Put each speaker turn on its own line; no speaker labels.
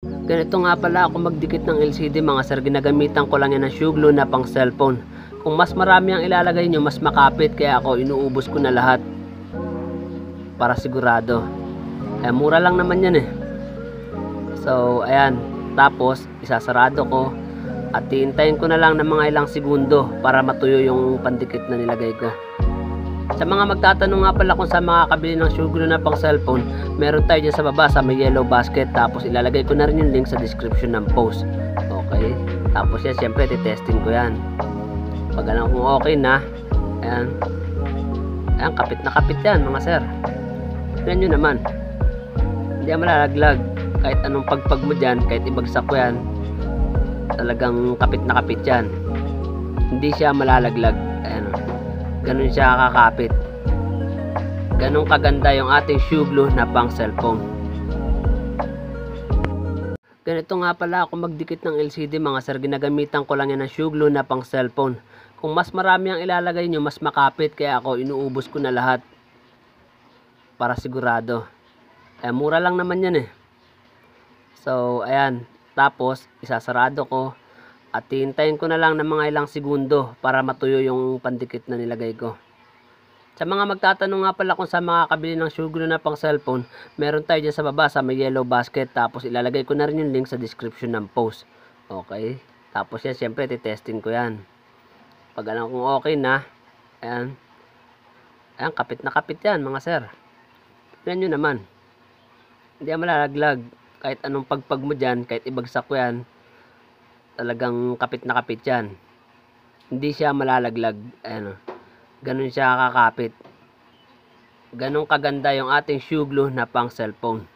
Ganito nga pala ako magdikit ng LCD mga sir, ginagamitan ko lang yan ng shoe glue na pang cellphone. Kung mas marami ang ilalagay nyo, mas makapit, kaya ako inuubos ko na lahat para sigurado. Kaya mura lang naman yan eh. So ayan, tapos isasarado ko at hihintayin ko na lang ng mga ilang segundo para matuyo yung pandikit na nilagay ko. Sa mga magtatanong nga pala kung saan makakabili ng shoe glue na pang cellphone, meron tayo dyan sa baba sa may yellow basket, tapos ilalagay ko na rin yung link sa description ng post. Okay, tapos yan syempre titesting ko yan. Pag alam kung okay na, ayan, ayan, kapit na kapit yan mga sir. Tignan nyo naman, hindi yan malalaglag. Kahit anong pagpag mo dyan, kahit ibagsak ko yan, talagang kapit na kapit yan. Hindi siya malalaglag. Ayan, ganun siya kakapit. Ganun kaganda yung ating shoe glue na pang cellphone. Ganito nga pala ako magdikit ng LCD mga sir, ginagamitan ko lang yan ng shoe glue na pang cellphone. Kung mas marami ang ilalagay nyo, mas makapit, kaya ako inuubos ko na lahat para sigurado. Kaya mura lang naman yan eh. So ayan, tapos isasarado ko at hihintayin ko na lang ng mga ilang segundo para matuyo yung pandikit na nilagay ko. Sa mga magtatanong nga pala kung saan makakabili ng shoe glue na pang cellphone, meron tayo dyan sa baba sa may yellow basket, tapos ilalagay ko na rin yung link sa description ng post. Okay, tapos yan syempre titesting ko yan. Pag alam kung okay na, ayan, ayan, kapit na kapit yan mga sir. Tignan nyo naman, hindi yan malalaglag. Kahit anong pagpag mo dyan, kahit ibagsak ko yan, talagang kapit na kapit yan. Hindi siya malalaglag. Ayan, ganun siya kakapit. Ganun kaganda yung ating shoe glue na pang cellphone.